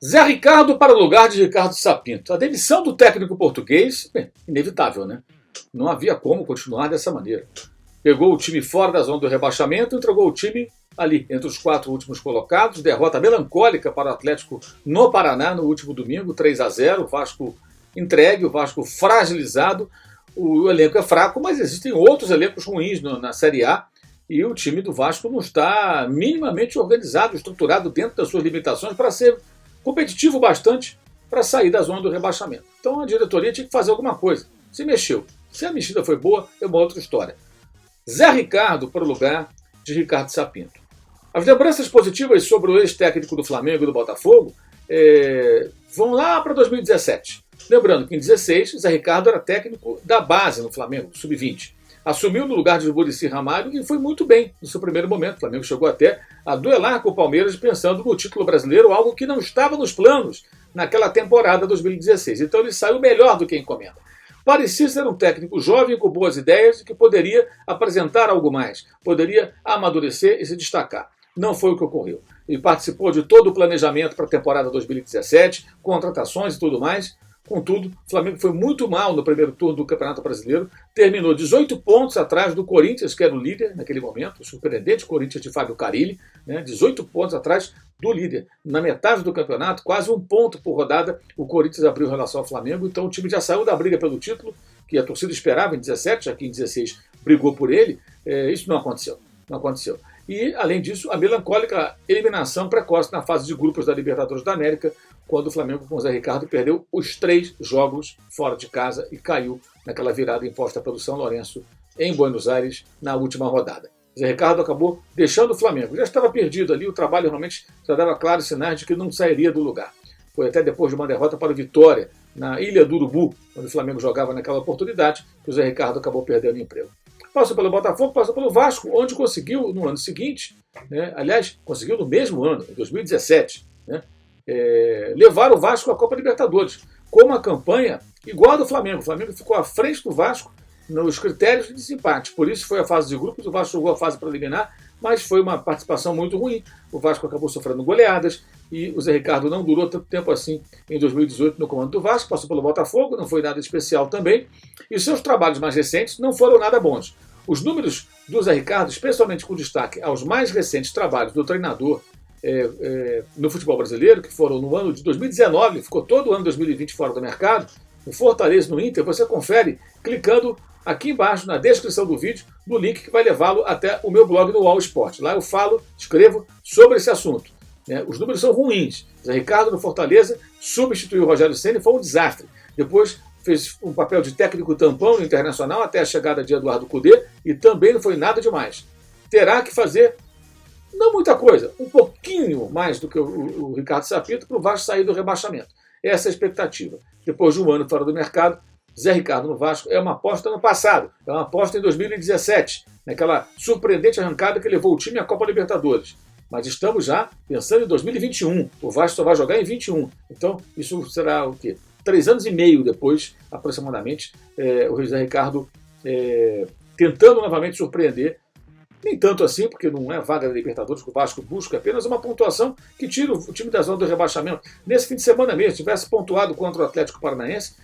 Zé Ricardo para o lugar de Ricardo Sapinto. A demissão do técnico português, inevitável, né? Não havia como continuar dessa maneira. Pegou o time fora da zona do rebaixamento e entregou o time ali, entre os 4 últimos colocados. Derrota melancólica para o Atlético no Paraná no último domingo, 3-0. O Vasco entregue, o Vasco fragilizado. O elenco é fraco, mas existem outros elencos ruins na Série A. E o time do Vasco não está minimamente organizado, estruturado dentro das suas limitações para ser competitivo bastante para sair da zona do rebaixamento. Então a diretoria tinha que fazer alguma coisa. Se mexeu. Se a mexida foi boa, é uma outra história. Zé Ricardo para o lugar de Ricardo Sapinto. As lembranças positivas sobre o ex-técnico do Flamengo e do Botafogo vão lá para 2017. Lembrando que em 2016, Zé Ricardo era técnico da base no Flamengo, sub-20. Assumiu no lugar de Muricy Ramalho e foi muito bem no seu primeiro momento. O Flamengo chegou até a duelar com o Palmeiras pensando no título brasileiro, algo que não estava nos planos naquela temporada 2016. Então ele saiu melhor do que a encomenda. Parecia ser um técnico jovem com boas ideias e que poderia apresentar algo mais, poderia amadurecer e se destacar. Não foi o que ocorreu. Ele participou de todo o planejamento para a temporada 2017, contratações e tudo mais. Contudo, o Flamengo foi muito mal no primeiro turno do Campeonato Brasileiro, terminou 18 pontos atrás do Corinthians, que era o líder naquele momento, o surpreendente Corinthians de Fábio Carille, 18 pontos atrás do líder. Na metade do campeonato, quase 1 ponto por rodada, o Corinthians abriu em relação ao Flamengo, então o time já saiu da briga pelo título, que a torcida esperava em 17, já que em 16 brigou por ele. Isso não aconteceu. Não aconteceu. E, além disso, a melancólica eliminação precoce na fase de grupos da Libertadores da América, quando o Flamengo com o Zé Ricardo perdeu os 3 jogos fora de casa e caiu naquela virada imposta pelo São Lourenço em Buenos Aires na última rodada. Zé Ricardo acabou deixando o Flamengo. Já estava perdido ali, o trabalho realmente já dava claros sinais de que não sairia do lugar. Foi até depois de uma derrota para o Vitória, na Ilha do Urubu, onde o Flamengo jogava naquela oportunidade, que o Zé Ricardo acabou perdendo o emprego. Passou pelo Botafogo, passou pelo Vasco, onde conseguiu no ano seguinte, aliás, conseguiu no mesmo ano, em 2017, levar o Vasco à Copa Libertadores, com uma campanha igual a do Flamengo. O Flamengo ficou à frente do Vasco nos critérios de desempate. Por isso foi a fase de grupos, o Vasco jogou a fase preliminar, mas foi uma participação muito ruim. O Vasco acabou sofrendo goleadas e o Zé Ricardo não durou tanto tempo assim em 2018 no comando do Vasco, passou pelo Botafogo, não foi nada especial também, e seus trabalhos mais recentes não foram nada bons. Os números do Zé Ricardo, especialmente com destaque aos mais recentes trabalhos do treinador no futebol brasileiro, que foram no ano de 2019, ficou todo o ano de 2020 fora do mercado, no Fortaleza, no Inter, você confere clicando aqui embaixo na descrição do vídeo, no link que vai levá-lo até o meu blog no UOL Esporte. Lá eu escrevo sobre esse assunto. Os números são ruins. Zé Ricardo no Fortaleza substituiu o Rogério Ceni, foi um desastre. Depois fez um papel de técnico tampão no Internacional até a chegada de Eduardo Cudê e também não foi nada demais. Terá que fazer, não muita coisa, um pouquinho mais do que o Ricardo Sapinto para o Vasco sair do rebaixamento. Essa é a expectativa. Depois de um ano fora do mercado, Zé Ricardo no Vasco é uma aposta no passado, é uma aposta em 2017, naquela surpreendente arrancada que levou o time à Copa Libertadores. Mas estamos já pensando em 2021, o Vasco só vai jogar em 21. Então isso será o quê? 3 anos e meio depois, aproximadamente, o Zé Ricardo tentando novamente surpreender. Nem tanto assim, porque não é vaga da Libertadores que o Vasco busca, é apenas uma pontuação que tira o time da zona do rebaixamento. Nesse fim de semana mesmo, se tivesse pontuado contra o Atlético Paranaense,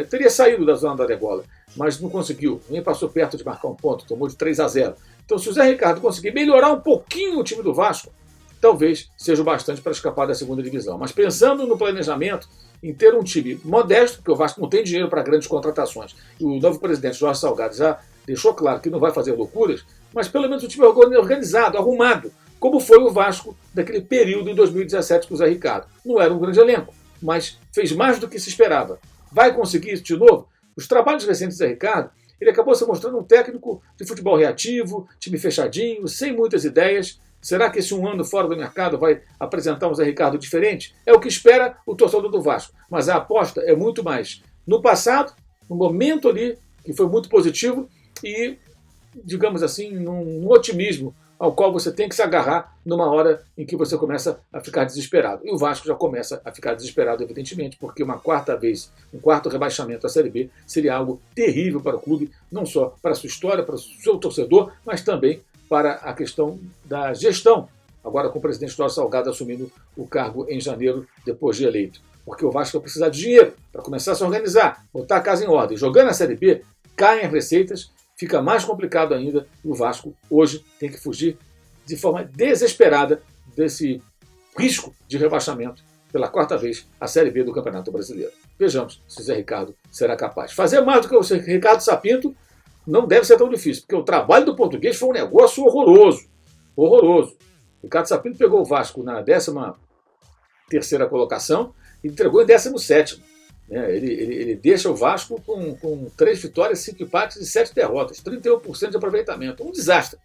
teria saído da zona da degola, mas não conseguiu, nem passou perto de marcar um ponto, tomou de 3-0. Então, se o Zé Ricardo conseguir melhorar um pouquinho o time do Vasco, talvez seja o bastante para escapar da segunda divisão. Mas pensando no planejamento, em ter um time modesto, porque o Vasco não tem dinheiro para grandes contratações, e o novo presidente Jorge Salgado já deixou claro que não vai fazer loucuras, mas pelo menos um time organizado, arrumado, como foi o Vasco daquele período em 2017 com o Zé Ricardo. Não era um grande elenco, mas fez mais do que se esperava. Vai conseguir isso de novo? Os trabalhos recentes do Zé Ricardo, ele acabou se mostrando um técnico de futebol reativo, time fechadinho, sem muitas ideias. Será que esse um ano fora do mercado vai apresentar um Zé Ricardo diferente? É o que espera o torcedor do Vasco. Mas a aposta é muito mais no passado, no momento ali, que foi muito positivo, e, digamos assim, num otimismo ao qual você tem que se agarrar numa hora em que você começa a ficar desesperado. E o Vasco já começa a ficar desesperado, evidentemente, porque uma quarta vez, um quarto rebaixamento da Série B seria algo terrível para o clube, não só para a sua história, para o seu torcedor, mas também para a questão da gestão, agora com o presidente Jorge Salgado assumindo o cargo em janeiro, depois de eleito. Porque o Vasco vai precisar de dinheiro para começar a se organizar, botar a casa em ordem. Jogando a Série B, caem as receitas, fica mais complicado ainda, e o Vasco hoje tem que fugir de forma desesperada desse risco de rebaixamento pela quarta vez a Série B do Campeonato Brasileiro. Vejamos se o Zé Ricardo será capaz. Fazer mais do que o Zé Ricardo Sapinto não deve ser tão difícil, porque o trabalho do Português foi um negócio horroroso. Horroroso. O Ricardo Sapinto pegou o Vasco na 13ª colocação e entregou em 17º. Ele deixa o Vasco com 3 vitórias, 5 empates e 7 derrotas. 31% de aproveitamento. Um desastre.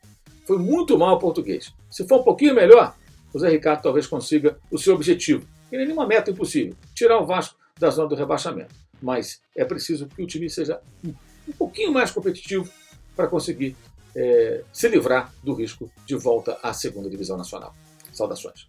Foi muito mal o Português. Se for um pouquinho melhor, o Zé Ricardo talvez consiga o seu objetivo. E nenhuma meta impossível. Tirar o Vasco da zona do rebaixamento. Mas é preciso que o time seja um pouquinho mais competitivo para conseguir se livrar do risco de volta à segunda divisão nacional. Saudações.